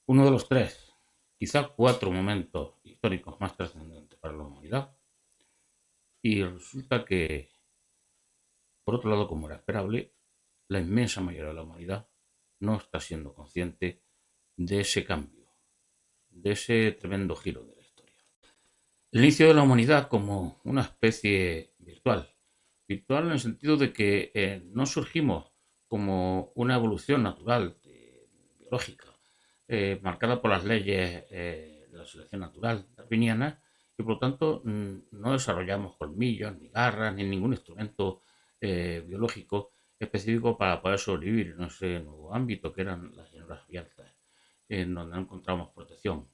Uno de los tres, quizá cuatro momentos históricos más trascendentes para la humanidad. Y resulta que, por otro lado, como era esperable, la inmensa mayoría de la humanidad no está siendo consciente de ese cambio, de ese tremendo giro de la historia. El inicio de la humanidad como una especie virtual. Virtual en el sentido de que no surgimos como una evolución natural, biológica, marcada por las leyes de la selección natural darwiniana, y por lo tanto no desarrollamos colmillos, ni garras, ni ningún instrumento biológico específico para poder sobrevivir en ese nuevo ámbito que eran las llanuras abiertas, en donde no encontramos protección.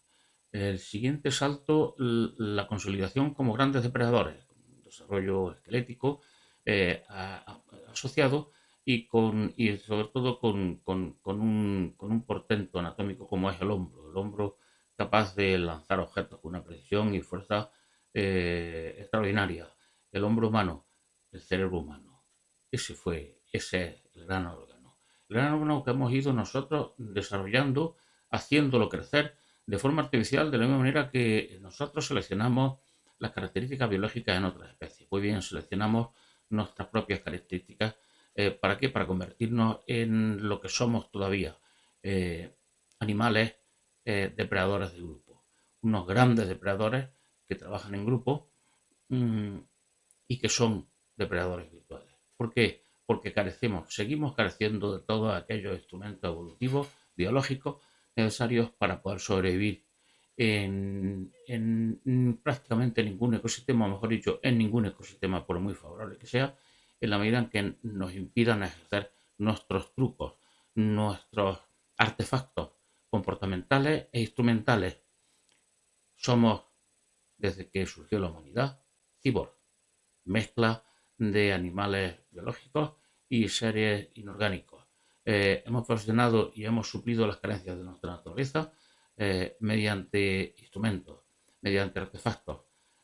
El siguiente salto, la consolidación como grandes depredadores, un desarrollo esquelético asociado y sobre todo con un portento anatómico como es el hombro capaz de lanzar objetos con una precisión y fuerza extraordinaria, el hombro humano, el cerebro humano. Ese es el gran órgano que hemos ido nosotros desarrollando, haciéndolo crecer de forma artificial, de la misma manera que nosotros seleccionamos las características biológicas en otras especies. Muy bien, seleccionamos nuestras propias características. ¿Para qué? Para convertirnos en lo que somos todavía, eh, animales depredadores de grupo. Unos grandes depredadores que trabajan en grupo mmm, y que son depredadores virtuales. ¿Por qué? Porque seguimos careciendo de todos aquellos instrumentos evolutivos, biológicos, necesarios para poder sobrevivir en prácticamente ningún ecosistema, o mejor dicho, en ningún ecosistema, por muy favorable que sea, en la medida en que nos impidan ejercer nuestros trucos, nuestros artefactos comportamentales e instrumentales. Somos, desde que surgió la humanidad, cyborg, mezcla de animales biológicos y seres inorgánicos. Hemos posicionado y hemos suplido las carencias de nuestra naturaleza mediante instrumentos, mediante artefactos,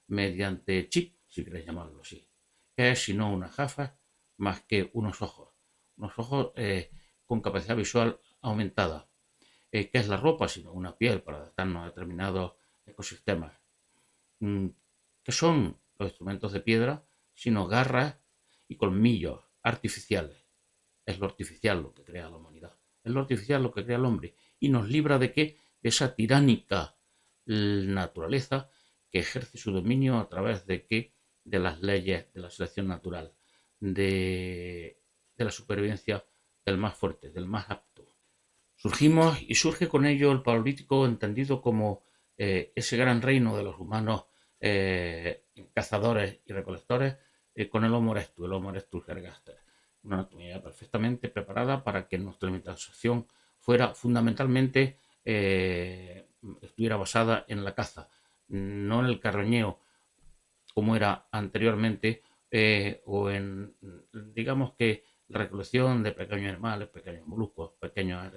mediante chip, si queréis llamarlo así. ¿Qué es sino unas gafas más que unos ojos? Unos ojos con capacidad visual aumentada. ¿Qué es la ropa sino una piel para adaptarnos a determinados ecosistemas? ¿Qué son los instrumentos de piedra sino garras y colmillos artificiales? Es lo artificial lo que crea la humanidad. Es lo artificial lo que crea el hombre. Y nos libra de qué? De esa tiránica naturaleza que ejerce su dominio a través de qué? De las leyes de la selección natural, de la supervivencia del más fuerte, del más apto. Surgimos y surge con ello el Paleolítico entendido como ese gran reino de los humanos cazadores y recolectores con el Homo erectus ergaster. Una anatomía perfectamente preparada para que nuestra alimentación fuera fundamentalmente, estuviera basada en la caza, no en el carroñeo como era anteriormente, o en, digamos que la recolección de pequeños animales, pequeños moluscos, pequeños,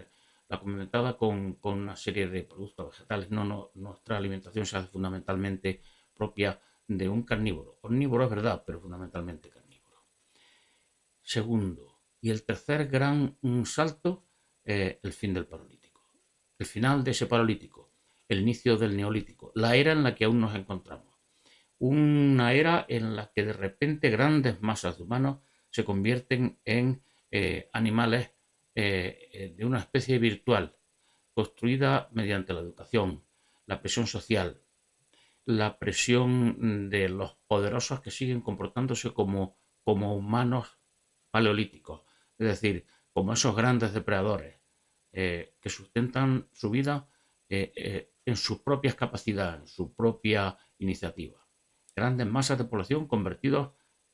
la complementada con una serie de productos vegetales. No, nuestra alimentación se hace fundamentalmente propia de un carnívoro. Omnívoro es verdad, pero fundamentalmente carnívoro. Segundo, y el tercer gran salto, el fin del Paleolítico. El final de ese Paleolítico, el inicio del Neolítico, la era en la que aún nos encontramos. Una era en la que de repente grandes masas de humanos se convierten en animales de una especie virtual, construida mediante la educación, la presión social, la presión de los poderosos que siguen comportándose como humanos paleolíticos, es decir, como esos grandes depredadores que sustentan su vida en sus propias capacidades, en su propia iniciativa. Grandes masas de población convertidos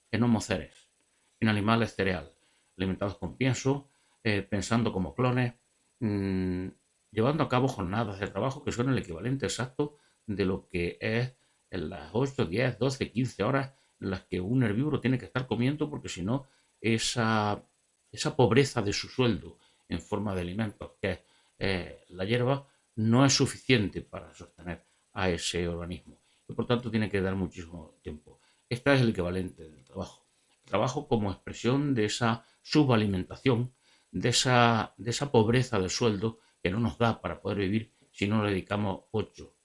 en homo ceres, en animales cereal, alimentados con pienso, pensando como clones, mmm, llevando a cabo jornadas de trabajo que son el equivalente exacto de lo que es en las 8, 10, 12, 15 horas en las que un herbívoro tiene que estar comiendo, porque si no, esa pobreza de su sueldo en forma de alimentos, que es la hierba, no es suficiente para sostener a ese organismo. Y por tanto tiene que dar muchísimo tiempo. Este es el equivalente del trabajo. El trabajo como expresión de esa subalimentación, de esa pobreza de sueldo que no nos da para poder vivir si no le dedicamos 8,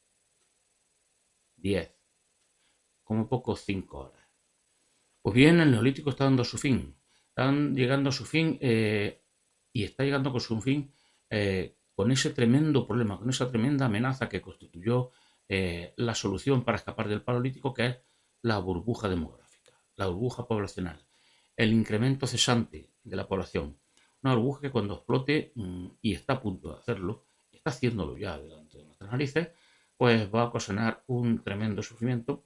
10, como poco 5 horas. Pues bien, el neolítico está dando su fin. Están llegando a su fin y está llegando con su fin con ese tremendo problema, con esa tremenda amenaza que constituyó la solución para escapar del paleolítico, que es la burbuja demográfica, la burbuja poblacional, el incremento cesante de la población. Una burbuja que cuando explote, y está a punto de hacerlo, está haciéndolo ya delante de nuestras narices, pues va a ocasionar un tremendo sufrimiento,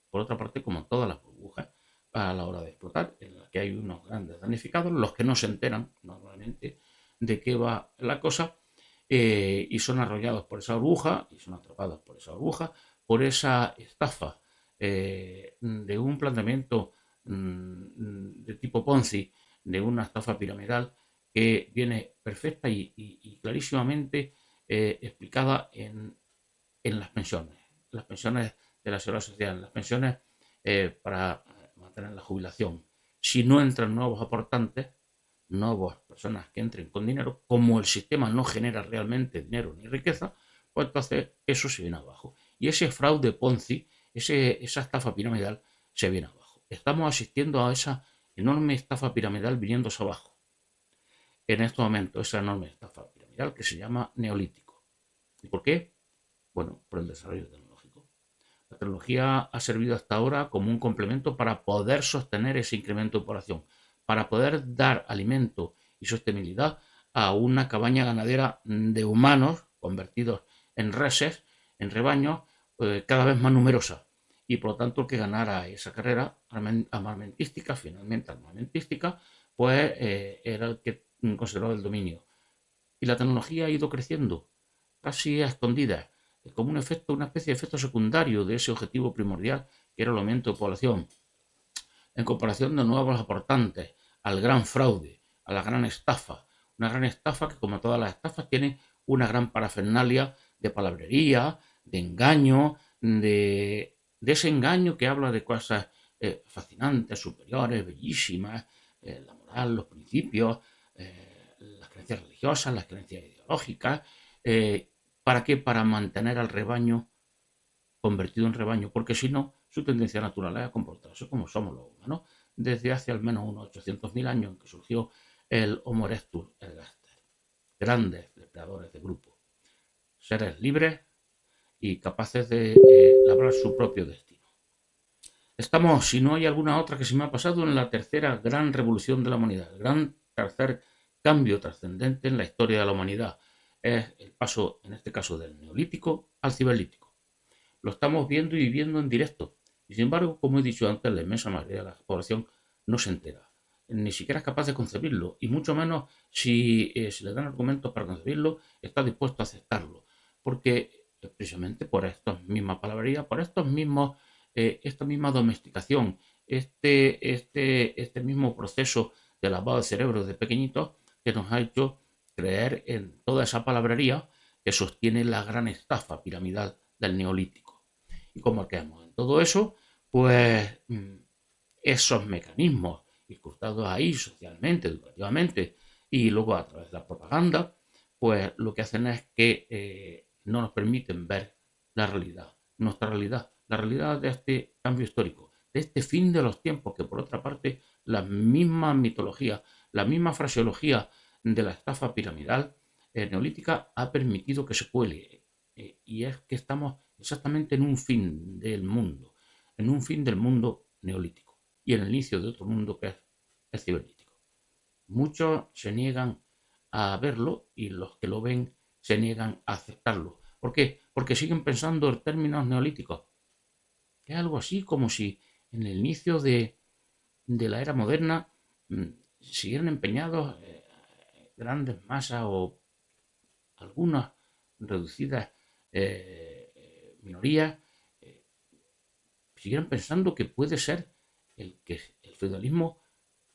por otra parte, como todas las burbujas, a la hora de explotar, en la que hay unos grandes damnificados, los que no se enteran normalmente de qué va la cosa, y son arrollados por esa burbuja, y son atrapados por esa burbuja, por esa estafa de un planteamiento de tipo Ponzi, de una estafa piramidal que viene perfecta y clarísimamente explicada en las pensiones de la seguridad social, las pensiones para mantener la jubilación. Si no entran nuevos aportantes, nuevas personas que entren con dinero, como el sistema no genera realmente dinero ni riqueza, pues entonces eso se viene abajo. Y ese fraude Ponzi, esa estafa piramidal, se viene abajo. Estamos asistiendo a esa enorme estafa piramidal viniéndose abajo. En este momento, esa enorme estafa piramidal que se llama neolítico. ¿Y por qué? Bueno, por el desarrollo tecnológico. La tecnología ha servido hasta ahora como un complemento para poder sostener ese incremento de población, para poder dar alimento y sostenibilidad a una cabaña ganadera de humanos convertidos en reses, en rebaños, cada vez más numerosa. Y por lo tanto, el que ganara esa carrera armamentística, finalmente armamentística, pues era el que conservaba el dominio. Y la tecnología ha ido creciendo, casi a escondidas, como un efecto, una especie de efecto secundario de ese objetivo primordial, que era el aumento de población, en comparación de nuevos aportantes, al gran fraude, a la gran estafa. Una gran estafa que, como todas las estafas, tiene una gran parafernalia de palabrería, de engaño, de ese engaño que habla de cosas fascinantes, superiores, bellísimas, la moral, los principios, las creencias religiosas, las creencias ideológicas. ¿Para qué? Para mantener al rebaño convertido en rebaño, porque si no, su tendencia natural es a comportarse como somos los humanos, desde hace al menos unos 800.000 años en que surgió el Homo erectus ergaster. Grandes depredadores de grupo, seres libres y capaces de labrar su propio destino. Estamos, si no hay alguna otra que se me ha pasado, en la tercera gran revolución de la humanidad, el gran tercer cambio trascendente en la historia de la humanidad. Es el paso, en este caso, del neolítico al ciberlítico. Lo estamos viendo y viviendo en directo. Y sin embargo, como he dicho antes, la inmensa mayoría de la población no se entera. Ni siquiera es capaz de concebirlo. Y mucho menos si se le dan argumentos para concebirlo, está dispuesto a aceptarlo. Porque precisamente por estas mismas palabrerías, por esta misma domesticación, este mismo proceso de lavado de cerebro de pequeñitos que nos ha hecho creer en toda esa palabrería que sostiene la gran estafa piramidal del neolítico. Y como quedamos en todo eso, pues esos mecanismos incrustados ahí socialmente, educativamente y luego a través de la propaganda, pues lo que hacen es que no nos permiten ver la realidad, nuestra realidad, la realidad de este cambio histórico, de este fin de los tiempos, que por otra parte la misma mitología, la misma fraseología de la estafa piramidal neolítica ha permitido que se cuele. Y es que estamos exactamente en un fin del mundo, en un fin del mundo neolítico y en el inicio de otro mundo que es el cibernético. Muchos se niegan a verlo y los que lo ven se niegan a aceptarlo. ¿Por qué? Porque siguen pensando en términos neolíticos. Es algo así como si en el inicio de la era moderna siguieran empeñados grandes masas o algunas reducidas minorías siguieran pensando que puede ser que el feudalismo,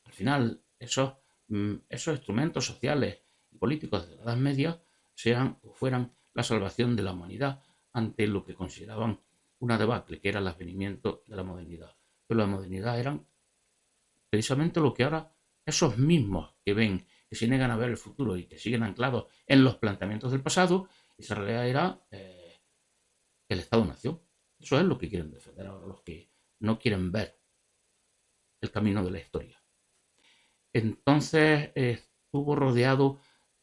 al final, esos instrumentos sociales y políticos de la Edad Media sean o fueran la salvación de la humanidad ante lo que consideraban una debacle, que era el advenimiento de la modernidad. Pero la modernidad eran precisamente lo que ahora esos mismos que ven, que se niegan a ver el futuro y que siguen anclados en los planteamientos del pasado, Esa realidad era el Estado-nación. Eso es lo que quieren defender ahora los que no quieren ver el camino de la historia. Entonces estuvo rodeado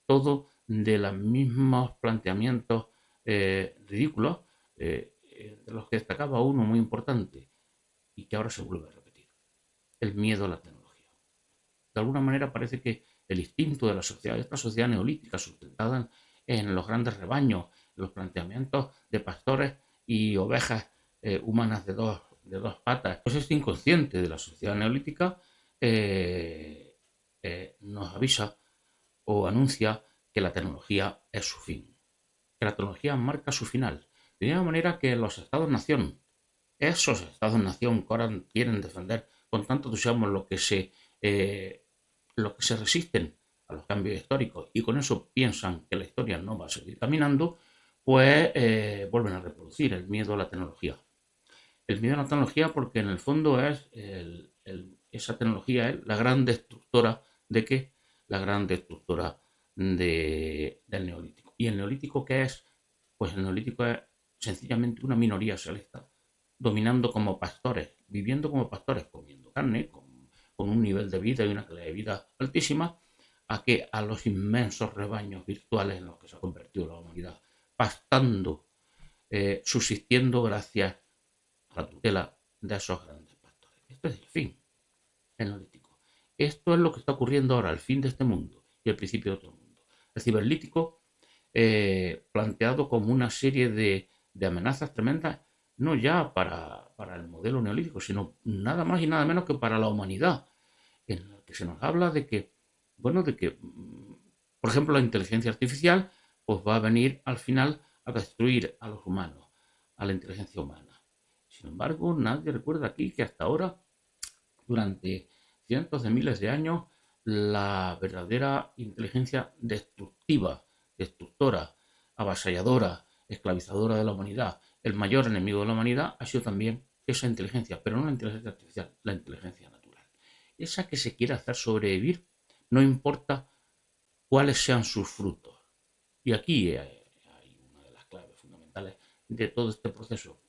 todo de los mismos planteamientos ridículos, de los que destacaba uno muy importante y que ahora se vuelve a repetir: el miedo a la tecnología. De alguna manera parece que el instinto de la sociedad, esta sociedad neolítica sustentada en los grandes rebaños, los planteamientos de pastores y ovejas humanas de dos patas, pues este inconsciente de la sociedad neolítica nos avisa o anuncia que la tecnología es su fin, que la tecnología marca su final. De la manera que los estados-nación, esos estados-nación que ahora quieren defender con tanto entusiasmo lo que se resisten a los cambios históricos y con eso piensan que la historia no va a seguir caminando, pues vuelven a reproducir el miedo a la tecnología. El miedo a la tecnología porque en el fondo es esa tecnología es la gran destructora de qué, la gran destructora del neolítico. ¿Y el neolítico qué es? Pues el neolítico es sencillamente una minoría selecta, dominando como pastores, viviendo como pastores, comiendo carne, con un nivel de vida y una calidad de vida altísima, a los inmensos rebaños virtuales en los que se ha convertido la humanidad, pastando, subsistiendo gracias a la tutela de esos grandes pastores. Esto es el fin neolítico. Esto es lo que está ocurriendo ahora, el fin de este mundo y el principio de otro mundo. El ciberlítico, planteado como una serie de amenazas tremendas, no ya para el modelo neolítico, sino nada más y nada menos que para la humanidad, en el que se nos habla de que, bueno, por ejemplo, la inteligencia artificial pues va a venir al final a destruir a los humanos, a la inteligencia humana. Sin embargo, nadie recuerda aquí que hasta ahora, durante cientos de miles de años, la verdadera inteligencia destructiva, destructora, avasalladora, esclavizadora de la humanidad, el mayor enemigo de la humanidad ha sido también esa inteligencia, pero no la inteligencia artificial, la inteligencia natural. Esa que se quiere hacer sobrevivir, no importa cuáles sean sus frutos. Y aquí hay una de las claves fundamentales de todo este proceso.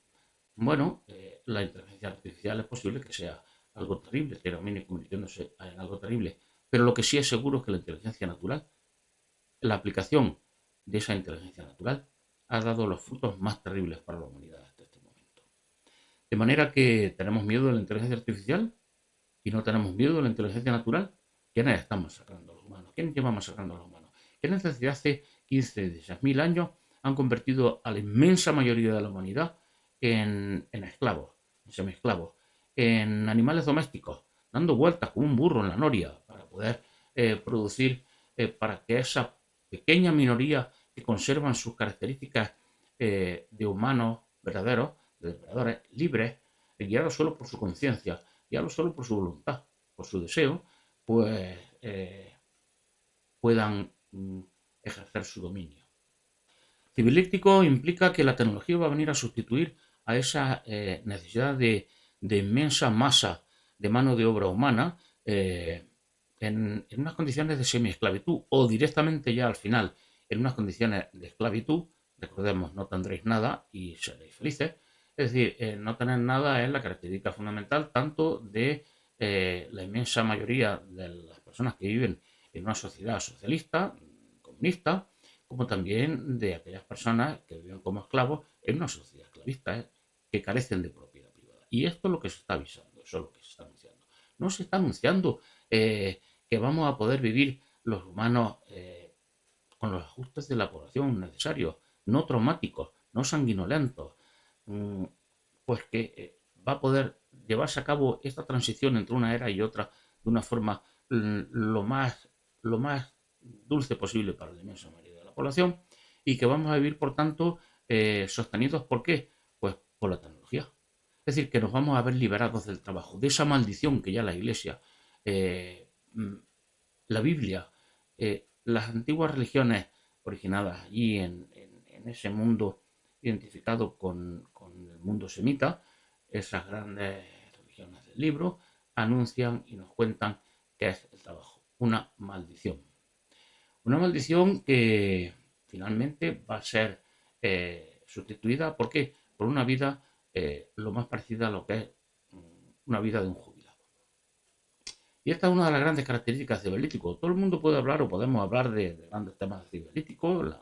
Bueno, la inteligencia artificial es posible que sea algo terrible, que termine convirtiéndose en algo terrible, pero lo que sí es seguro es que la inteligencia natural, la aplicación de esa inteligencia natural, ha dado los frutos más terribles para la humanidad hasta este momento. De manera que tenemos miedo de la inteligencia artificial y no tenemos miedo de la inteligencia natural. ¿Quiénes están masacrando a los humanos? ¿Quiénes llevan masacrando a los humanos? ¿Quiénes desde hace 15, 16.000 años han convertido a la inmensa mayoría de la humanidad en esclavos, en semiesclavos, en animales domésticos, dando vueltas como un burro en la noria para poder producir, para que esa pequeña minoría que conservan sus características de humanos verdaderos, de depredadores libres, guiados solo por su conciencia, guiados solo por su voluntad, por su deseo, pues puedan ejercer su dominio. Civilístico implica que la tecnología va a venir a sustituir a esa necesidad de inmensa masa de mano de obra humana en unas condiciones de semiesclavitud o directamente ya al final en unas condiciones de esclavitud. Recordemos, no tendréis nada y seréis felices. Es decir, no tener nada es la característica fundamental tanto de la inmensa mayoría de las personas que viven en una sociedad socialista, comunista, como también de aquellas personas que viven como esclavos en una sociedad esclavista, que carecen de propiedad privada. Y esto es lo que se está avisando, eso es lo que se está anunciando. No se está anunciando que vamos a poder vivir los humanos con los ajustes de la población necesarios, no traumáticos, no sanguinolentos, pues que va a poder llevarse a cabo esta transición entre una era y otra de una forma lo más dulce posible para la inmensa mayoría de la población y que vamos a vivir, por tanto, sostenidos. ¿Por qué? Pues por la tecnología. Es decir, que nos vamos a ver liberados del trabajo, de esa maldición que ya la Iglesia, eh, la Biblia, las antiguas religiones originadas allí en ese mundo identificado con el mundo semita, esas grandes religiones del libro, anuncian y nos cuentan que es el trabajo, una maldición. Una maldición que finalmente va a ser sustituida. ¿Por qué? Por una vida lo más parecida a lo que es una vida de un jubilado. Y esta es una de las grandes características del cibernético. Todo el mundo puede hablar o podemos hablar de grandes temas cibernéticos,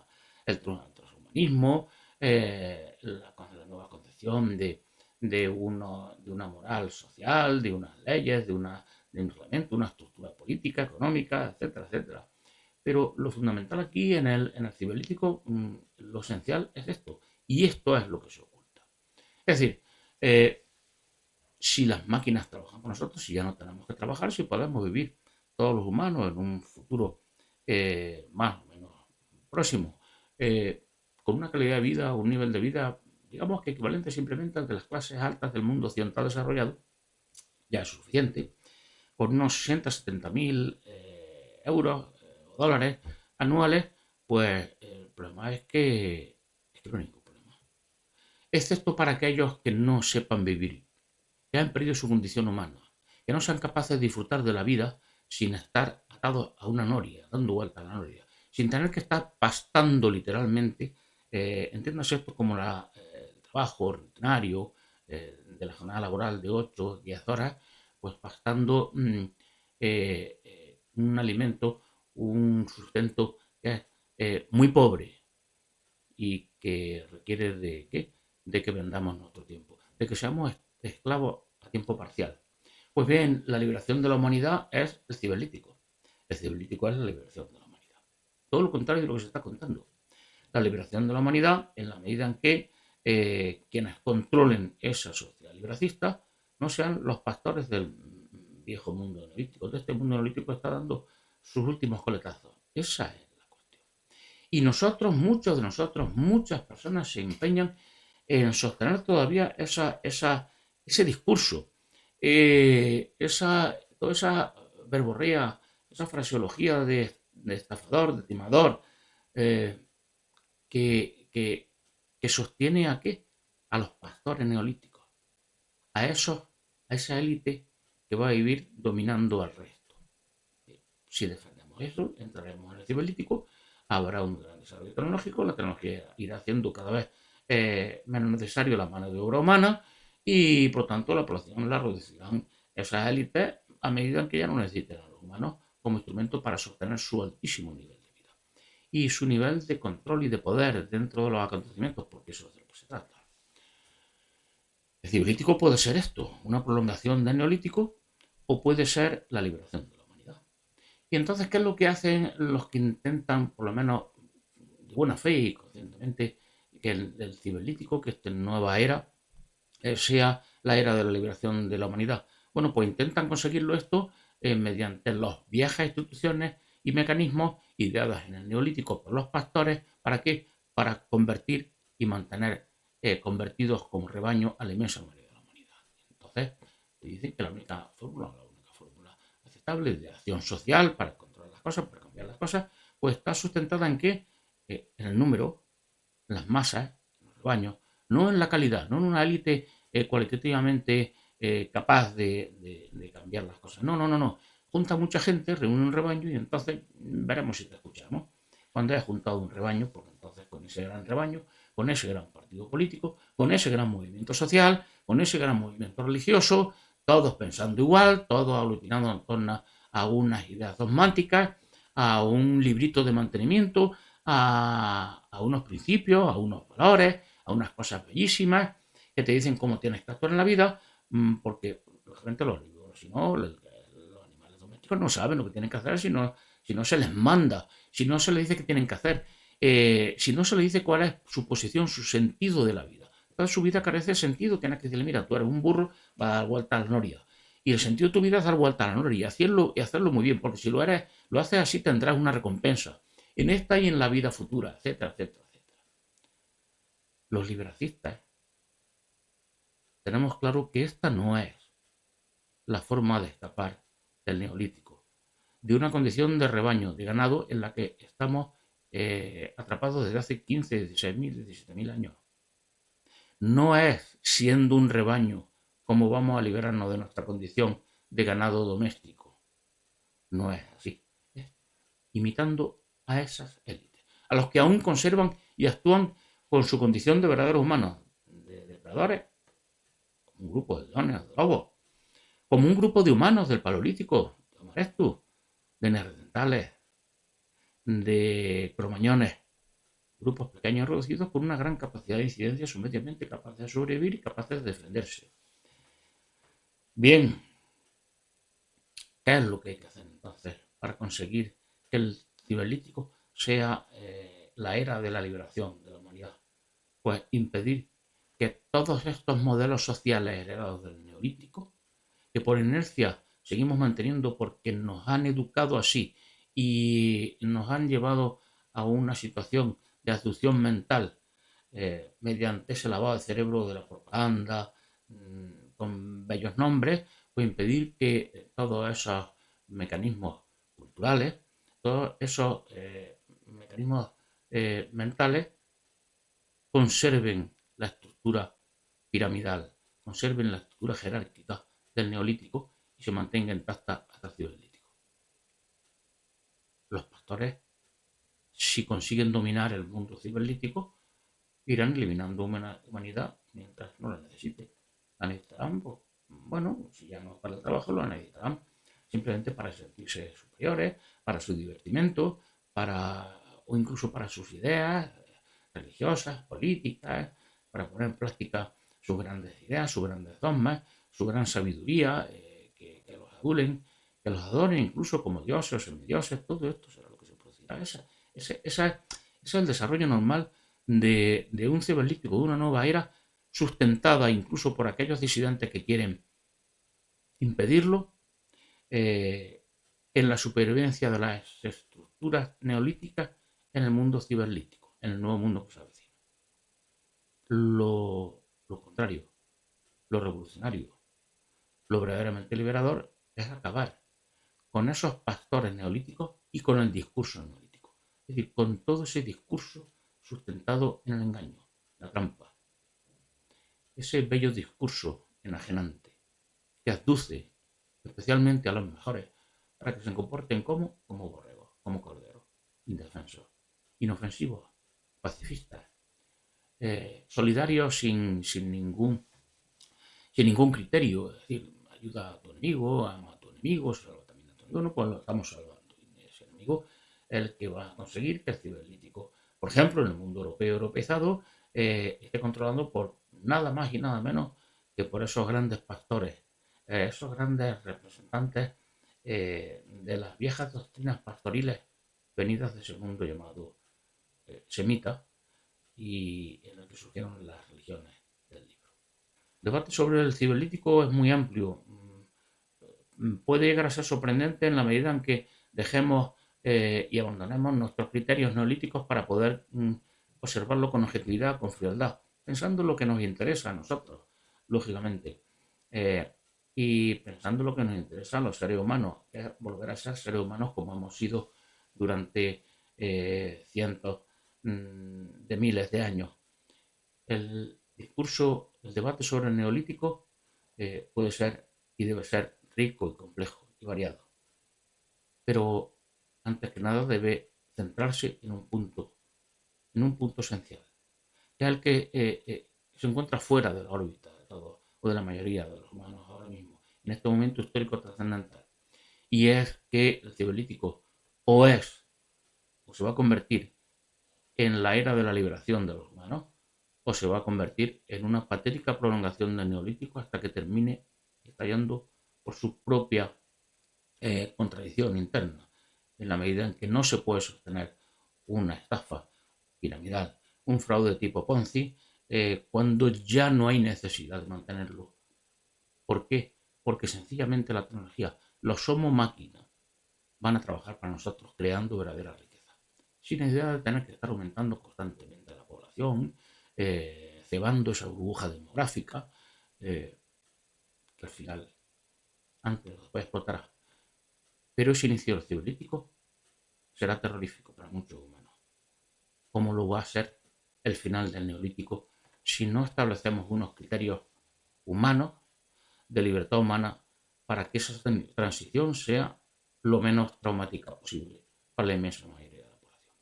el transhumanismo, la nueva concepción de una moral social, de unas leyes, de un reglamento, una estructura política, económica, etcétera, etcétera. Pero lo fundamental aquí en el cibernético, lo esencial es esto. Y esto es lo que se oculta. Es decir, si las máquinas trabajan con nosotros, si ya no tenemos que trabajar, si podemos vivir todos los humanos en un futuro más o menos próximo, con una calidad de vida, un nivel de vida, digamos que equivalente simplemente al de las clases altas del mundo occidental desarrollado, ya es suficiente, por unos 60-70 mil euros o dólares anuales, pues el problema es que no hay ningún problema. Excepto para aquellos que no sepan vivir, que han perdido su condición humana, que no sean capaces de disfrutar de la vida sin estar atados a una noria, dando vuelta a la noria, sin tener que estar pastando literalmente, entiéndase esto como el trabajo rutinario de la jornada laboral de 8 o 10 horas, pues pastando un alimento, un sustento que es muy pobre y que requiere de ¿qué? De que vendamos nuestro tiempo, de que seamos esclavos a tiempo parcial. Pues bien, la liberación de la humanidad es el cibernético. El cibernético es la liberación de la humanidad. Todo lo contrario de lo que se está contando. La liberación de la humanidad en la medida en que quienes controlen esa sociedad liberacista no sean los pastores del viejo mundo neolítico. De este mundo neolítico está dando sus últimos coletazos. Esa es la cuestión. Y nosotros, muchos de nosotros, muchas personas se empeñan en sostener todavía ese discurso, toda esa verborrea, esa fraseología de estafador, de timador, eh, que sostiene a qué? A los pastores neolíticos, a esa élite que va a vivir dominando al resto. Si defendemos eso, entraremos en el cibernético, habrá un gran desarrollo tecnológico, la tecnología irá haciendo cada vez menos necesario la mano de obra humana y por tanto la población la reducirán esas élites a medida en que ya no necesiten a los humanos como instrumento para sostener su altísimo nivel de vida y su nivel de control y de poder dentro de los acontecimientos, porque eso es de lo que se trata. El cibernético puede ser esto, una prolongación del neolítico, o puede ser la liberación de la humanidad. Y entonces, ¿qué es lo que hacen los que intentan, por lo menos de buena fe y conscientemente, que el cibernético, que esta nueva era, sea la era de la liberación de la humanidad? Bueno, pues intentan conseguirlo esto mediante las viejas instituciones y mecanismos ideados en el neolítico por los pastores. ¿Para qué? Para convertir y mantener convertidos como rebaño a la inmensa mayoría de la humanidad. Entonces, te dicen que la única fórmula aceptable de acción social para controlar las cosas, para cambiar las cosas, pues está sustentada en qué? En el número, en las masas, en los rebaños, no en la calidad, no en una élite cualitativamente capaz de cambiar las cosas. No, no, no, no. Junta mucha gente, reúne un rebaño y entonces veremos si te escuchamos. Cuando hayas juntado un rebaño, porque entonces con ese gran rebaño, con ese gran partido político, con ese gran movimiento social, con ese gran movimiento religioso, todos pensando igual, todos aglutinando en torno a unas ideas dogmáticas, a un librito de mantenimiento, a unos principios, a unos valores, a unas cosas bellísimas que te dicen cómo tienes que actuar en la vida, porque lógicamente los libros, si no, los animales domésticos no saben lo que tienen que hacer si no se les manda, si no se les dice qué tienen que hacer, si no se les dice cuál es su posición, su sentido de la vida. Toda su vida carece de sentido, tienes que decirle, mira, tú eres un burro, va a dar vuelta a la noria. Y el sentido de tu vida es dar vuelta a la noria y hacerlo muy bien, porque si lo eres, lo haces así, tendrás una recompensa en esta y en la vida futura, etcétera, etcétera, etcétera. Los liberacistas tenemos claro que esta no es la forma de escapar del neolítico, de una condición de rebaño, de ganado, en la que estamos atrapados desde hace 15, 16.000, 17.000 años. No es siendo un rebaño como vamos a liberarnos de nuestra condición de ganado doméstico. No es así. Es imitando a esas élites. a los que aún conservan y actúan con su condición de verdaderos humanos, de depredadores, como un grupo de leones, de lobos, como un grupo de humanos del Paleolítico, de Homo erectus, de neandertales, de cromañones, grupos pequeños reducidos con una gran capacidad de incidencia en su medio ambiente, capaces de sobrevivir y capaces de defenderse. Bien, ¿qué es lo que hay que hacer entonces para conseguir que el ciberlítico sea la era de la liberación de la humanidad? Pues impedir que todos estos modelos sociales heredados del neolítico, que por inercia seguimos manteniendo porque nos han educado así y nos han llevado a una situación de aducción mental mediante ese lavado de cerebro de la propaganda con bellos nombres, pues impedir que todos esos mecanismos culturales, todos esos mecanismos mentales conserven la estructura piramidal, conserven la estructura jerárquica del neolítico y se mantenga intacta hasta el ciberlítico. Los pastores, si consiguen dominar el mundo ciberlítico, irán eliminando humanidad mientras no la necesite. La necesitarán, pues, bueno, si ya no para el trabajo, lo necesitarán simplemente para sentirse superiores, para su divertimento, o incluso para sus ideas religiosas, políticas, para poner en práctica sus grandes ideas, sus grandes dogmas, su gran sabiduría, que los adulen, que los adoren incluso como dioses o semidioses. Todo esto será lo que se producirá. Ese es el desarrollo normal de un ciberlítico, de una nueva era, sustentada incluso por aquellos disidentes que quieren impedirlo, en la supervivencia de las estructuras neolíticas en el mundo ciberlítico, en el nuevo mundo que se avecina. Lo contrario, lo revolucionario, lo verdaderamente liberador es acabar con esos pastores neolíticos y con el discurso neolítico. Es decir, con todo ese discurso sustentado en el engaño, la trampa. Ese bello discurso enajenante que aduce especialmente a los mejores para que se comporten como borregos, como corderos, indefensos, inofensivos, pacifistas, solidarios sin ningún criterio. Es decir, ayuda a tu enemigo, ama a tu enemigo, salva también a tu enemigo. No, pues lo estamos salvando. Y ese enemigo es el que va a conseguir que el ciberlítico, por ejemplo, en el mundo europeo europeizado, esté controlado por nada más y nada menos que por esos grandes pastores, esos grandes representantes de las viejas doctrinas pastoriles venidas de ese mundo llamado semita y en el que surgieron las religiones del libro. El debate sobre el ciberlítico es muy amplio. Puede llegar a ser sorprendente en la medida en que dejemos y abandonemos nuestros criterios neolíticos para poder observarlo con objetividad, con frialdad, pensando en lo que nos interesa a nosotros, lógicamente, y pensando en lo que nos interesa a los seres humanos, que es volver a ser seres humanos como hemos sido durante cientos de miles de años. El debate sobre el neolítico puede ser y debe ser rico y complejo y variado. Pero antes que nada debe centrarse en un punto esencial, que es el que se encuentra fuera de la órbita de todos o de la mayoría de los humanos ahora mismo, en este momento histórico trascendental. Y es que el ciberlítico o se va a convertir en la era de la liberación de los humanos, o se va a convertir en una patética prolongación del neolítico hasta que termine estallando por su propia contradicción interna, en la medida en que no se puede sostener una estafa piramidal, un fraude tipo Ponzi, cuando ya no hay necesidad de mantenerlo. ¿Por qué? Porque sencillamente la tecnología, los somos máquinas, van a trabajar para nosotros creando verdadera riqueza, sin necesidad de tener que estar aumentando constantemente la población, cebando esa burbuja demográfica, que al final, antes o después explotará. Pero ese inicio del ciberlítico será terrorífico para muchos humanos. ¿Cómo lo va a ser el final del neolítico si no establecemos unos criterios humanos de libertad humana para que esa transición sea lo menos traumática posible para la inmensa mayoría de la población?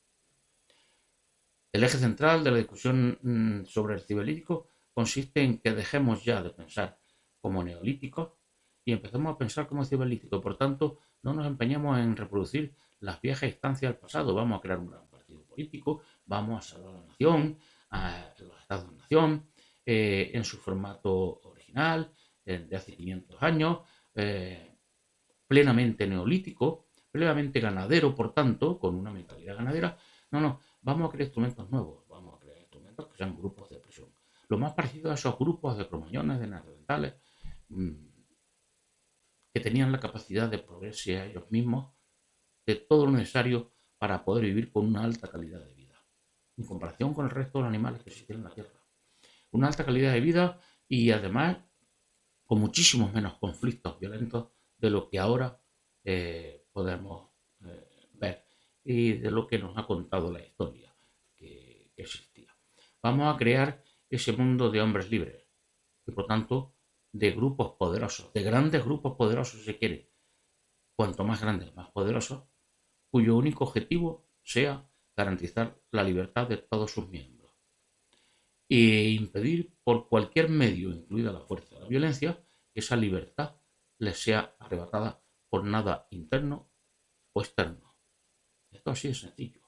El eje central de la discusión sobre el cibernético consiste en que dejemos ya de pensar como neolíticos y empecemos a pensar como cibernéticos. Por tanto, no nos empeñemos en reproducir las viejas instancias del pasado. Vamos a crear un gran partido político, vamos a salvar a la nación, a los estados-nación, en su formato original, de hace 500 años, plenamente neolítico, plenamente ganadero, por tanto, con una mentalidad ganadera. No, no, vamos a crear instrumentos nuevos, vamos a crear instrumentos que sean grupos de presión. Lo más parecido a esos grupos de cromañones, de neandertales, que tenían la capacidad de proveerse a ellos mismos de todo lo necesario para poder vivir con una alta calidad de vida, en comparación con el resto de los animales que existen en la Tierra. Una alta calidad de vida y además con muchísimos menos conflictos violentos de lo que ahora podemos ver y de lo que nos ha contado la historia que existía. Vamos a crear ese mundo de hombres libres y por tanto de grupos poderosos, de grandes grupos poderosos si se quiere, cuanto más grandes, más poderosos, cuyo único objetivo sea garantizar la libertad de todos sus miembros e impedir por cualquier medio, incluida la fuerza de la violencia, que esa libertad les sea arrebatada por nada interno o externo. Esto así es sencillo.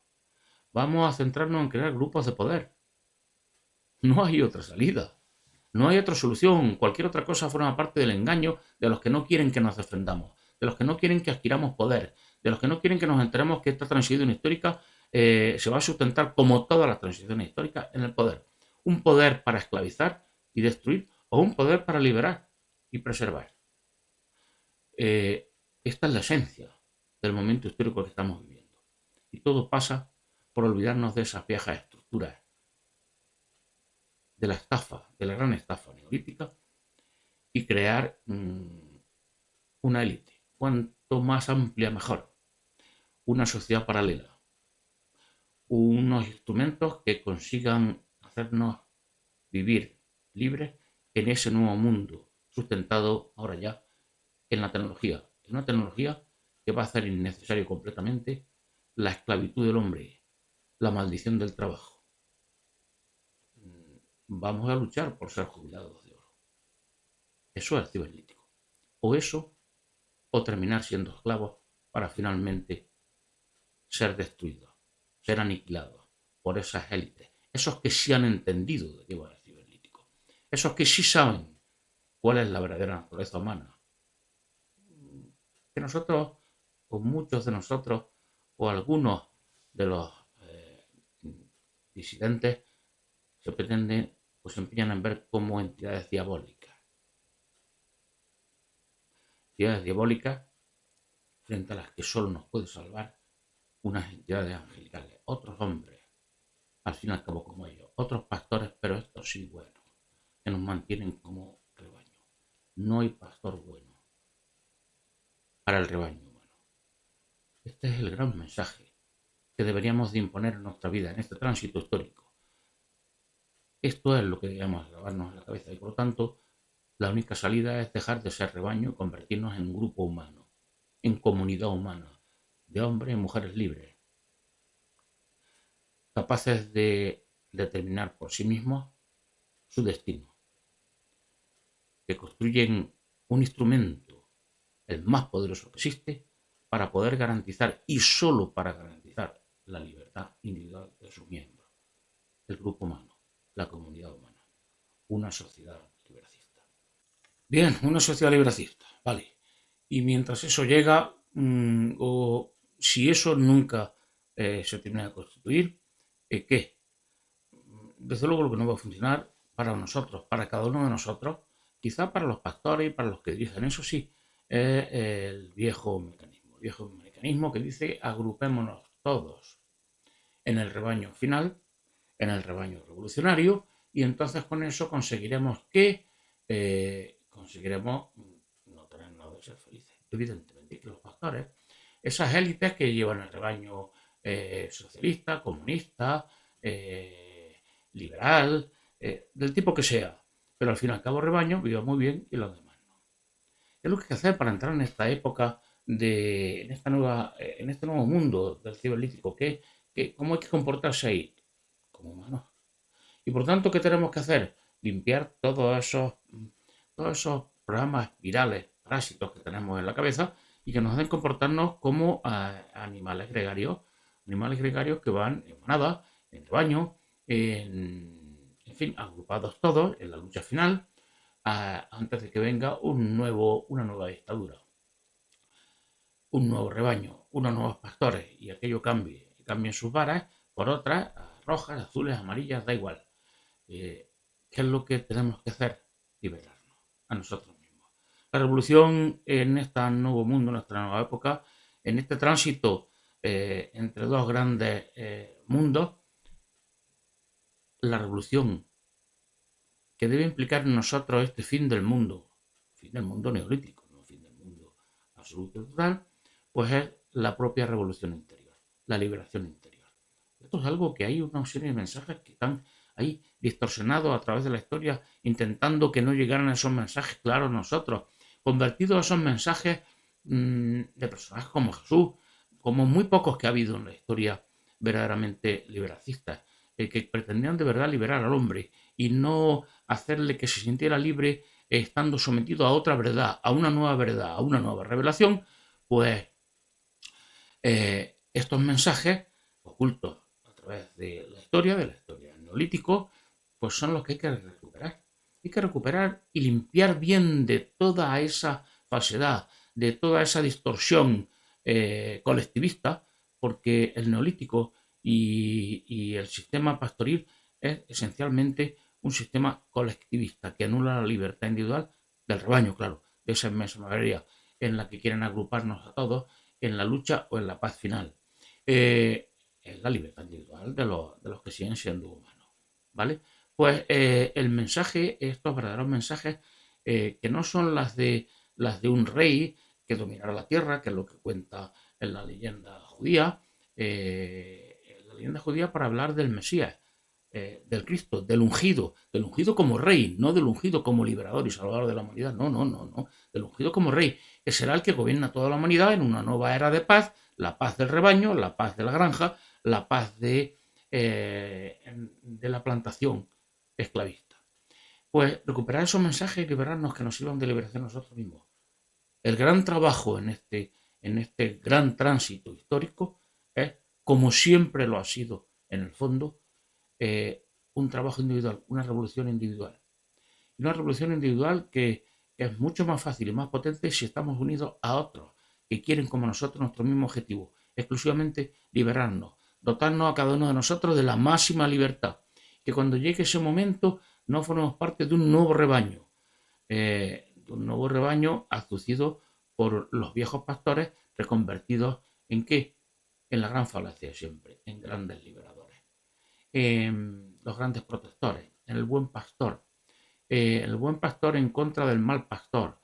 Vamos a centrarnos en crear grupos de poder. No hay otra salida. No hay otra solución. Cualquier otra cosa forma parte del engaño de los que no quieren que nos defendamos, de los que no quieren que adquiramos poder, de los que no quieren que nos enteremos que esta transición histórica se va a sustentar, como todas las transiciones históricas, en el poder. Un poder para esclavizar y destruir o un poder para liberar y preservar. Esta es la esencia del momento histórico que estamos viviendo. Y todo pasa por olvidarnos de esas viejas estructuras, de la estafa, de la gran estafa neolítica, y crear una élite. Cuanto más amplia, mejor. Una sociedad paralela. Unos instrumentos que consigan hacernos vivir libres en ese nuevo mundo, sustentado ahora ya en la tecnología. En una tecnología que va a hacer innecesario completamente la esclavitud del hombre, la maldición del trabajo. Vamos a luchar por ser jubilados de oro. Eso es cibernético. O eso, o terminar siendo esclavos para finalmente ser destruidos, ser aniquilados por esas élites. Esos que sí han entendido de qué va el cibernético. Esos que sí saben cuál es la verdadera naturaleza humana. Que nosotros, o muchos de nosotros, o algunos de los disidentes, se pretenden o se empeñan en ver como entidades diabólicas. Entidades diabólicas frente a las que solo nos puede salvar unas entidades angelicales, otros hombres, al fin y al cabo como ellos, otros pastores, pero estos sí buenos, que nos mantienen como rebaño. No hay pastor bueno para el rebaño humano. Este es el gran mensaje que deberíamos de imponer en nuestra vida, en este tránsito histórico. Esto es lo que debemos grabarnos en la cabeza y por lo tanto la única salida es dejar de ser rebaño y convertirnos en un grupo humano, en comunidad humana, de hombres y mujeres libres, capaces de determinar por sí mismos su destino, que construyen un instrumento, el más poderoso que existe, para poder garantizar y solo para garantizar la libertad individual de sus miembros, el grupo humano, la comunidad humana, una sociedad libracista. Bien, una sociedad libracista, vale. Y mientras eso llega, o si eso nunca se termina de constituir, ¿qué? Desde luego lo que no va a funcionar para nosotros, para cada uno de nosotros, quizá para los pastores y para los que dirigen, eso sí, es el viejo mecanismo que dice agrupémonos todos en el rebaño final, en el rebaño revolucionario, y entonces con eso conseguiremos conseguiremos no tener nada de ser felices. Evidentemente que los pastores, esas élites que llevan el rebaño socialista, comunista, liberal, del tipo que sea, pero al fin y al cabo rebaño viva muy bien y los demás no. ¿Qué es lo que hay que hacer para entrar en esta época en este nuevo mundo del cibernético? ¿Cómo hay que comportarse ahí? como humanos. Y por tanto, ¿qué tenemos que hacer? Limpiar todos esos programas virales, parásitos que tenemos en la cabeza y que nos hacen comportarnos como animales gregarios que van en manada, en rebaño, en fin, agrupados todos en la lucha final, antes de que venga una nueva dictadura, un nuevo rebaño, unos nuevos pastores y aquello cambien sus varas por otras rojas, azules, amarillas, da igual. ¿Qué es lo que tenemos que hacer? Liberarnos a nosotros mismos. La revolución en este nuevo mundo, en nuestra nueva época, en este tránsito entre dos grandes mundos, la revolución que debe implicar en nosotros este fin del mundo neolítico, no fin del mundo absoluto y total, pues es la propia revolución interior, la liberación interior. Esto es algo que hay una serie de mensajes que están ahí distorsionados a través de la historia, intentando que no llegaran esos mensajes claros a nosotros, convertidos esos mensajes de personajes como Jesús, como muy pocos que ha habido en la historia verdaderamente liberacistas, que pretendían de verdad liberar al hombre y no hacerle que se sintiera libre estando sometido a otra verdad, a una nueva revelación, pues estos mensajes ocultos a través de la historia del neolítico, pues son los que hay que recuperar. Hay que recuperar y limpiar bien de toda esa falsedad, de toda esa distorsión colectivista, porque el neolítico y el sistema pastoril es esencialmente un sistema colectivista que anula la libertad individual del rebaño, claro, de esa inmensa mayoría en la que quieren agruparnos a todos en la lucha o en la paz final. Es la libertad individual de los que siguen siendo humanos, ¿vale? Pues el mensaje, estos verdaderos mensajes, que no son las de un rey que dominará la tierra, que es lo que cuenta en la leyenda judía, para hablar del Mesías, del Cristo, del ungido como rey, no del ungido como liberador y salvador de la humanidad, no, del ungido como rey, que será el que gobierna toda la humanidad en una nueva era de paz, la paz del rebaño, la paz de la granja, la paz de la plantación esclavista. Pues recuperar esos mensajes y liberarnos que nos sirvan de liberación a nosotros mismos. El gran trabajo en este gran tránsito histórico es, como siempre lo ha sido en el fondo, un trabajo individual, una revolución individual. Y una revolución individual que es mucho más fácil y más potente si estamos unidos a otros que quieren como nosotros nuestro mismo objetivo, exclusivamente liberarnos, dotarnos a cada uno de nosotros de la máxima libertad. Que cuando llegue ese momento no formemos parte de un nuevo rebaño, azucido por los viejos pastores reconvertidos ¿en qué? En la gran falacia de siempre, en grandes liberadores. Los grandes protectores, en el buen pastor, en contra del mal pastor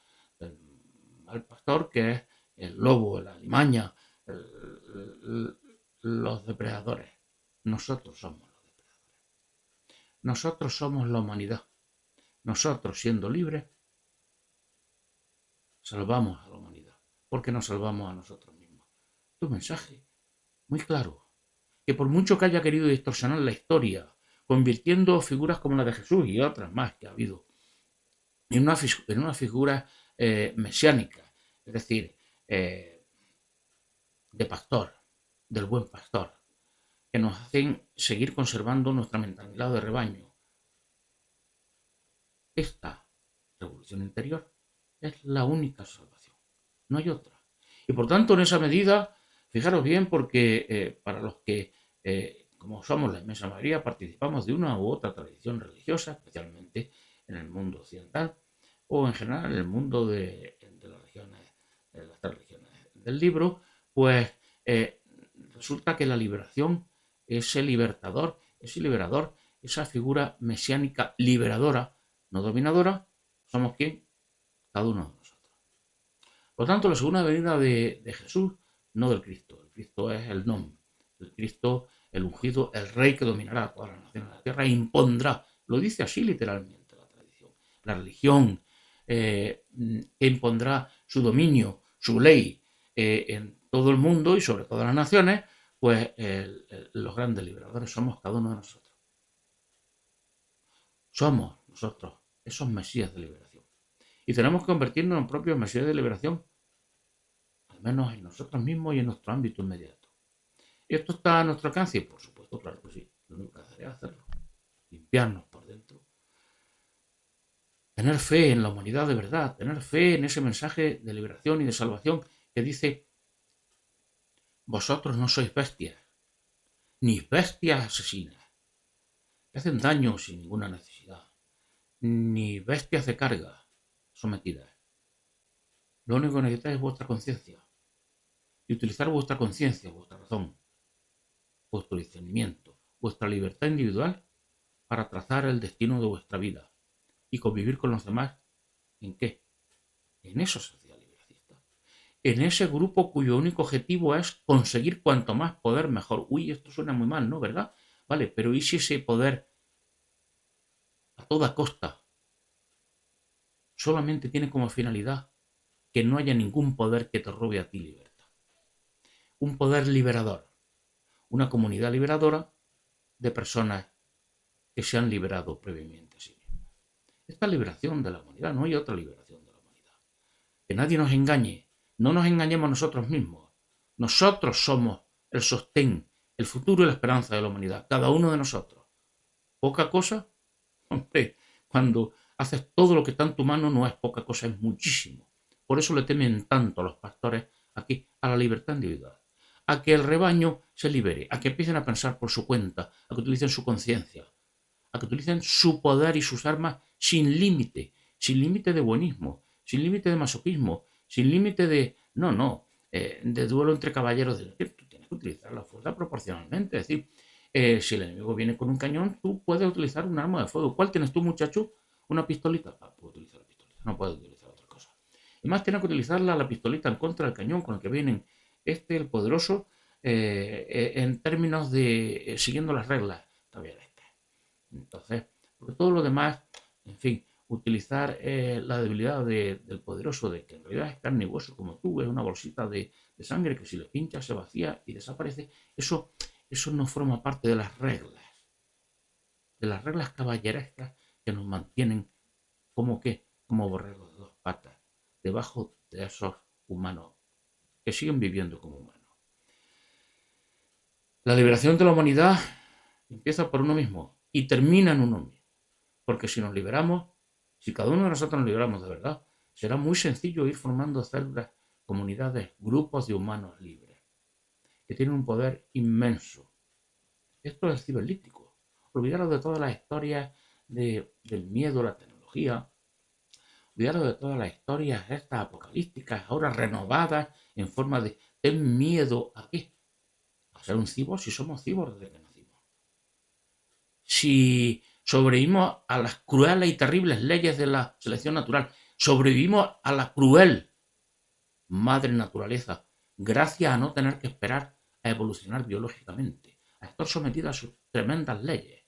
que es el lobo, la alimaña, los depredadores. Nosotros somos los depredadores. Nosotros somos la humanidad. Nosotros, siendo libres, salvamos a la humanidad, porque nos salvamos a nosotros mismos. Es un mensaje muy claro, que por mucho que haya querido distorsionar la historia, convirtiendo figuras como la de Jesús y otras más que ha habido en una figura mesiánica, es decir, de pastor, del buen pastor, que nos hacen seguir conservando nuestra mentalidad de rebaño. Esta revolución interior es la única salvación, no hay otra. Y por tanto, en esa medida, fijaros bien, porque para los que, como somos la inmensa mayoría, participamos de una u otra tradición religiosa, especialmente en el mundo occidental, o en general en el mundo de las tres religiones del libro, pues resulta que la liberación, ese liberador, esa figura mesiánica liberadora, no dominadora, somos ¿quién? Cada uno de nosotros. Por tanto, la segunda venida de Jesús, no del Cristo. El Cristo es el nombre. El Cristo, el ungido, el rey que dominará todas las naciones de la tierra e impondrá, lo dice así literalmente la tradición, la religión, que impondrá su dominio, su ley en todo el mundo y sobre todas las naciones, pues los grandes liberadores somos cada uno de nosotros. Somos nosotros esos mesías de liberación. Y tenemos que convertirnos en propios mesías de liberación, al menos en nosotros mismos y en nuestro ámbito inmediato. ¿Esto está a nuestro alcance? Por supuesto, claro que sí. Lo único que hacer es hacerlo. Limpiarnos por dentro. Tener fe en la humanidad de verdad. Tener fe en ese mensaje de liberación y de salvación que dice: vosotros no sois bestias, ni bestias asesinas, que hacen daño sin ninguna necesidad, ni bestias de carga sometidas. Lo único que necesitáis es vuestra conciencia. Y utilizar vuestra conciencia, vuestra razón, vuestro discernimiento, vuestra libertad individual para trazar el destino de vuestra vida y convivir con los demás. ¿En qué? En esa sociedad liberacista. En ese grupo cuyo único objetivo es conseguir cuanto más poder mejor. Uy, esto suena muy mal, ¿no? ¿Verdad? Vale, pero ¿y si ese poder a toda costa solamente tiene como finalidad que no haya ningún poder que te robe a ti libertad? Un poder liberador, una comunidad liberadora de personas que se han liberado previamente a sí mismas. Esta liberación de la humanidad, no hay otra liberación de la humanidad. Que nadie nos engañe, no nos engañemos nosotros mismos. Nosotros somos el sostén, el futuro y la esperanza de la humanidad, cada uno de nosotros. ¿Poca cosa? Hombre, cuando haces todo lo que está en tu mano no es poca cosa, es muchísimo. Por eso le temen tanto a los pastores aquí a la libertad individual, a que el rebaño se libere, a que empiecen a pensar por su cuenta, a que utilicen su conciencia, a que utilicen su poder y sus armas sin límite de buenismo, sin límite de masoquismo, sin límite de... de duelo entre caballeros. Tú tienes que utilizar la fuerza proporcionalmente, es decir, si el enemigo viene con un cañón, tú puedes utilizar un arma de fuego. ¿Cuál tienes tú, muchacho? ¿Una pistolita? Puedo utilizar la pistolita, no puedes utilizar otra cosa. Y más tienes que utilizarla, la pistolita, en contra del cañón con el que vienen el poderoso, en términos de siguiendo las reglas. Todavía entonces, porque todo lo demás, en fin, utilizar la debilidad del poderoso, de que en realidad es carne y hueso como tú, es una bolsita de sangre que si le pinchas se vacía y desaparece, eso no forma parte de las reglas caballerescas que nos mantienen como borregos de dos patas, debajo de esos humanos que siguen viviendo como humanos. La liberación de la humanidad empieza por uno mismo y termina en uno mismo. Porque si nos liberamos, si cada uno de nosotros nos liberamos de verdad, será muy sencillo ir formando células, comunidades, grupos de humanos libres, que tienen un poder inmenso. Esto es ciberlítico. Olvidaros de todas las historias del miedo a la tecnología, olvidaros de todas las historias estas apocalípticas, ahora renovadas en forma de ten miedo a qué. A ser un cibor si somos cibor desde que nacimos. Si sobrevivimos a las crueles y terribles leyes de la selección natural, sobrevivimos a la cruel madre naturaleza, gracias a no tener que esperar a evolucionar biológicamente, a estar sometidos a sus tremendas leyes,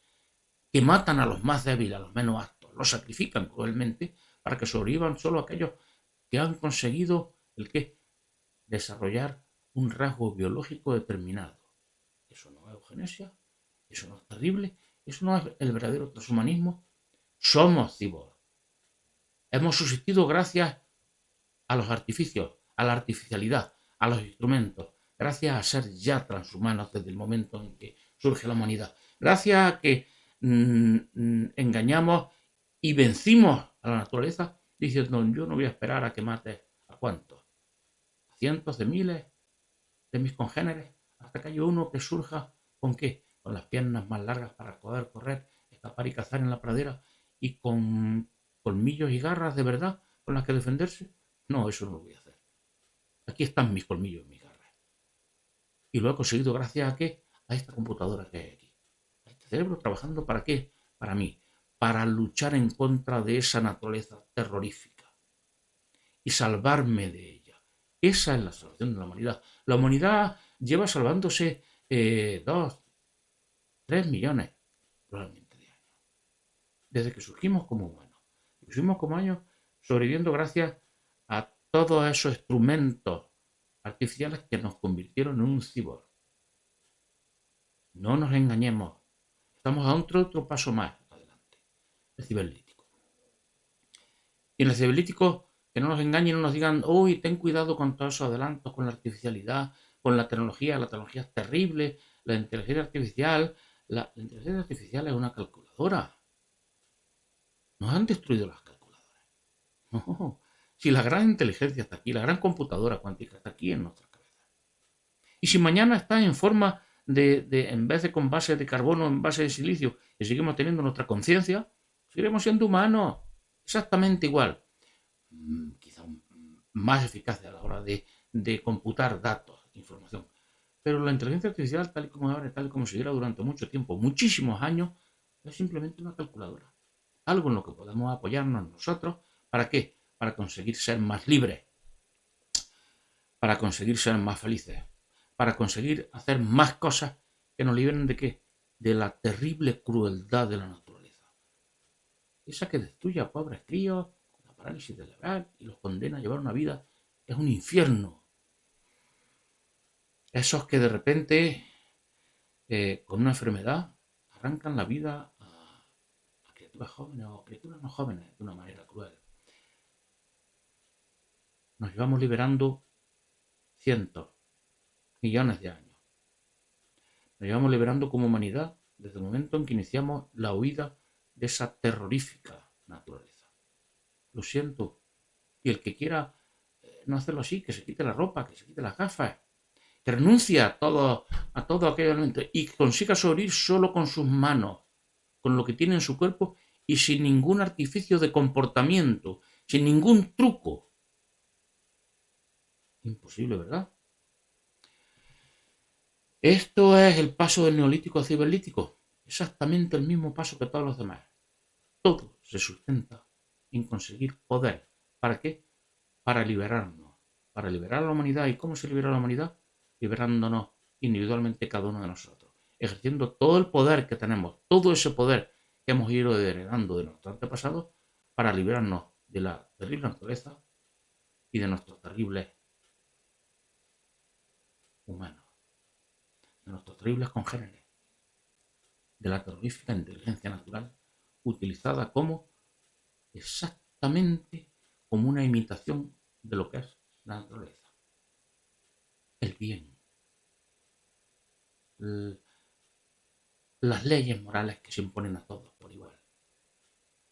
que matan a los más débiles, a los menos aptos, los sacrifican cruelmente para que sobrevivan solo aquellos que han conseguido desarrollar un rasgo biológico determinado. Eso no es eugenesia, eso no es terrible, eso no es el verdadero transhumanismo. Somos cyborg. Hemos subsistido gracias a los artificios, a la artificialidad, a los instrumentos, gracias a ser ya transhumanos desde el momento en que surge la humanidad, gracias a que engañamos y vencimos a la naturaleza diciendo: yo no voy a esperar a que mates a cuántos, a cientos de miles de mis congéneres, hasta que haya uno que surja con qué, con las piernas más largas para poder correr, escapar y cazar en la pradera y con colmillos y garras de verdad con las que defenderse. No, eso no lo voy a hacer. Aquí están mis colmillos y mis garras. Y lo he conseguido gracias a qué, a esta computadora que hay aquí, a este cerebro trabajando para qué, para mí, para luchar en contra de esa naturaleza terrorífica y salvarme de ella. Esa es la salvación de la humanidad. La humanidad lleva salvándose 2, 3 millones probablemente de años. Desde que surgimos como humanos. Surgimos como años sobreviviendo gracias a todos esos instrumentos artificiales que nos convirtieron en un cyborg. No nos engañemos. Estamos a otro paso más adelante. el cibernético. Y en el cibernético, que no nos engañen y no nos digan, uy, ten cuidado con todos esos adelantos, con la artificialidad, con la tecnología es terrible, la inteligencia artificial. La inteligencia artificial es una calculadora. Nos han destruido las calculadoras. No. Si la gran inteligencia está aquí, la gran computadora cuántica está aquí en nuestras cabezas. Y si mañana está en forma en vez de con base de carbono, en base de silicio, y seguimos teniendo nuestra conciencia, seguiremos siendo humanos. Exactamente igual. Quizá más eficaz a la hora de computar datos, información. Pero la inteligencia artificial, tal y como ahora, tal y como seguirá durante mucho tiempo, muchísimos años, es simplemente una calculadora. Algo en lo que podemos apoyarnos nosotros. ¿Para qué? Para conseguir ser más libres, para conseguir ser más felices, para conseguir hacer más cosas que nos liberen de qué? De la terrible crueldad de la naturaleza. Esa que destruye a pobres críos con la parálisis cerebral y los condena a llevar una vida que es un infierno. Esos que de repente, con una enfermedad, arrancan la vida a criaturas jóvenes o criaturas no jóvenes de una manera cruel. Nos llevamos liberando cientos, millones de años. Nos llevamos liberando como humanidad desde el momento en que iniciamos la huida de esa terrorífica naturaleza. Lo siento. Y el que quiera no hacerlo así, que se quite la ropa, que se quite las gafas, que renuncie a todo aquello elemento y consiga sobrevivir solo con sus manos, con lo que tiene en su cuerpo y sin ningún artificio de comportamiento, sin ningún truco. Imposible, ¿verdad? Esto es el paso del neolítico al ciberlítico. Exactamente el mismo paso que todos los demás. Todo se sustenta en conseguir poder. ¿Para qué? Para liberarnos. Para liberar a la humanidad. ¿Y cómo se libera la humanidad? Liberándonos individualmente cada uno de nosotros. Ejerciendo todo el poder que tenemos. Todo ese poder que hemos ido heredando de nuestros antepasados para liberarnos de la terrible naturaleza y de nuestros terribles humanos. De nuestros terribles congéneres. De la terrorífica inteligencia natural utilizada como exactamente como una imitación de lo que es la naturaleza. El bien. Las leyes morales que se imponen a todos por igual.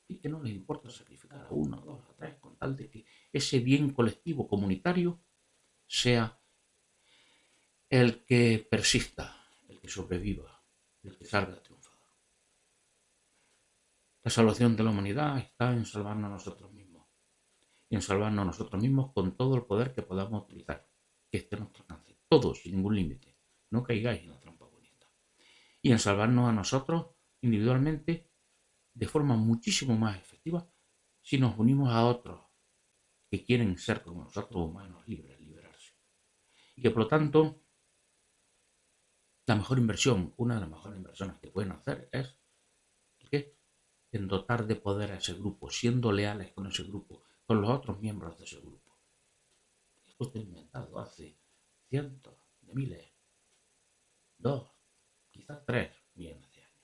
Y que no les importa sacrificar a uno, a dos, a tres, con tal de que ese bien colectivo comunitario sea el que persista, el que sobreviva, el que salga triunfador. La salvación de la humanidad está en salvarnos a nosotros mismos. Y en salvarnos a nosotros mismos con todo el poder que podamos utilizar, que esté a nuestro alcance. Todos, sin ningún límite. No caigáis en la trampa bonita. Y en salvarnos a nosotros individualmente de forma muchísimo más efectiva si nos unimos a otros que quieren ser como nosotros, humanos libres, liberarse. Y que por lo tanto, la mejor inversión, una de las mejores inversiones que pueden hacer es ¿qué? En dotar de poder a ese grupo, siendo leales con ese grupo, con los otros miembros de ese grupo. Esto está inventado hace cientos de miles, 2, quizás 3 millones de años.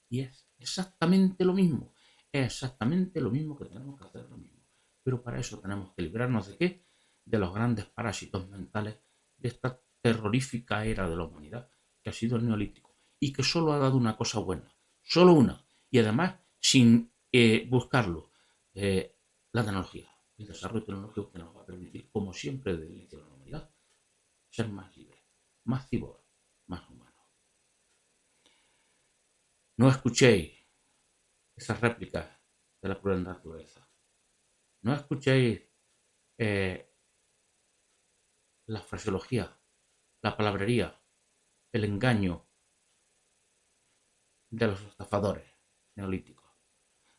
Y es exactamente lo mismo. Es exactamente lo mismo que tenemos que hacer lo mismo. Pero para eso tenemos que librarnos de ¿qué? De los grandes parásitos mentales de esta terrorífica era de la humanidad que ha sido el neolítico y que solo ha dado una cosa buena, solo una, y además sin buscarlo, la tecnología, el desarrollo tecnológico que nos va a permitir, como siempre desde el inicio de la humanidad, ser más libres, más cibor, más humanos. No escuchéis esas réplicas de la cruel naturaleza. No escuchéis la fraseología, la palabrería, el engaño de los estafadores neolíticos.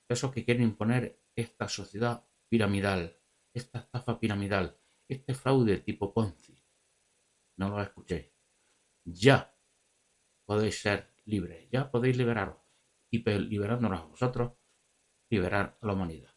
Esos que quieren imponer esta sociedad piramidal, esta estafa piramidal, este fraude tipo Ponzi. No lo escuchéis. Ya podéis ser libres, ya podéis liberaros. Y liberándonos a vosotros, liberar a la humanidad.